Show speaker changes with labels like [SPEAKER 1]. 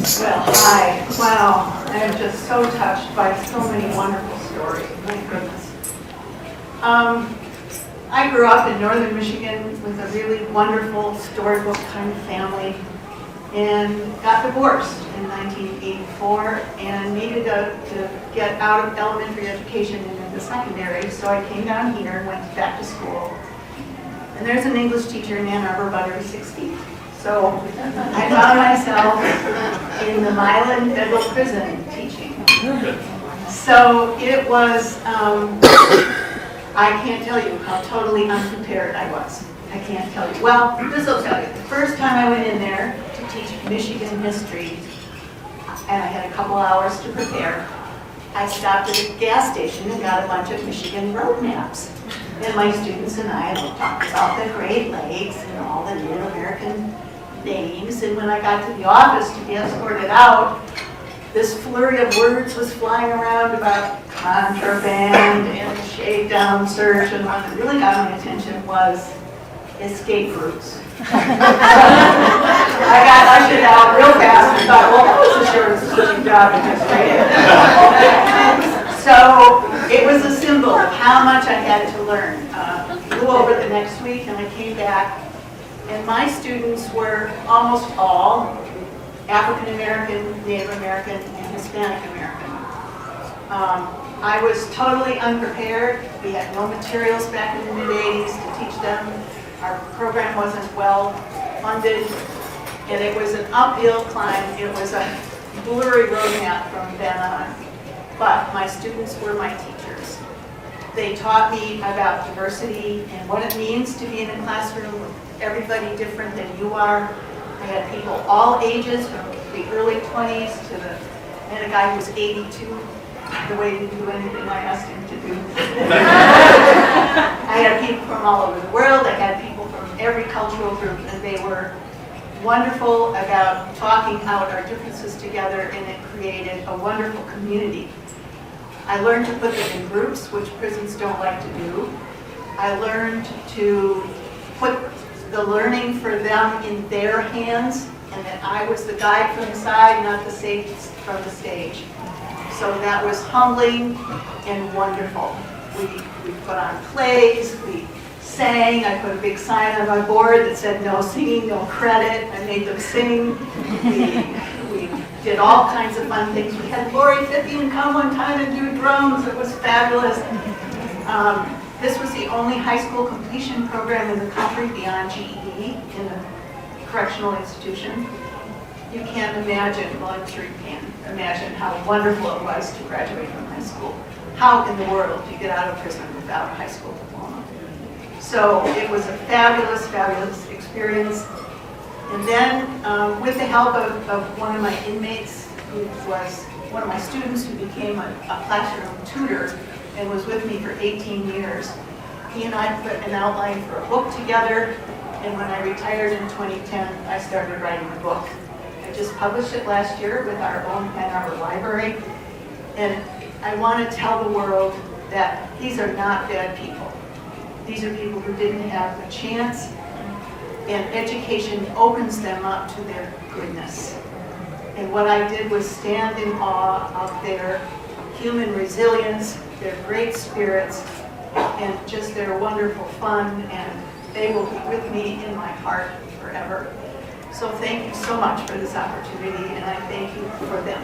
[SPEAKER 1] Well, hi. Wow, I am just so touched by so many wonderful stories. My goodness. I grew up in northern Michigan with a really wonderful storybook kind of family and got divorced in 1984 and needed to get out of elementary education and into secondary, so I came down here and went back to school. And there's an English teacher in Ann Arbor about every 60. So I found myself in the Milan Federal Prison teaching. So it was, I can't tell you how totally unprepared I was. I can't tell you. Well, this will tell you. The first time I went in there to teach Michigan history, and I had a couple hours to prepare, I stopped at a gas station and got a bunch of Michigan road maps. And my students and I talked about the Great Lakes and all the Native American names. And when I got to the office to be escorted out, this flurry of words was flying around about contraband and shakedown search. And what really got my attention was escape routes. I got ushered out real fast and thought, well, that was a short job in history. So it was a symbol of how much I had to learn. Flew over the next week and I came back, and my students were almost all African American, Native American, and Hispanic American. I was totally unprepared. We had no materials back in the mid-'80s to teach them. Our program wasn't well funded, and it was an uphill climb. It was a blurry roadmap from then on. But my students were my teachers. They taught me about diversity and what it means to be in a classroom with everybody different than you are. I had people all ages, from the early 20s to and a guy who was 82, the way he didn't do anything I asked him to do. I had people from all over the world. I had people from every cultural group, and they were wonderful about talking out our differences together, and it created a wonderful community. I learned to put them in groups, which prisons don't like to do. I learned to put the learning for them in their hands, and that I was the guide from the side, not the sage from the stage. So that was humbling and wonderful. We put on plays, we sang. I put a big sign on my board that said no singing, no credit. I made them sing. We did all kinds of fun things. We had Lori Fithian come one time and do drums. It was fabulous. This was the only high school completion program in the country beyond GED in a correctional institution. You can't imagine, well, I'm sure you can imagine how wonderful it was to graduate from high school. How in the world do you get out of prison without a high school diploma? So it was a fabulous, fabulous experience. And then with the help of one of my inmates, who was one of my students who became a classroom tutor and was with me for 18 years, he and I put an outline for a book together. And when I retired in 2010, I started writing the book. I just published it last year with our own Ann Arbor library. And I want to tell the world that these are not bad people. These are people who didn't have a chance, and education opens them up to their goodness. And what I did was stand in awe of their human resilience, their great spirits, and just their wonderful fun, and they will be with me in my heart forever. So thank you so much for this opportunity, and I thank you for them.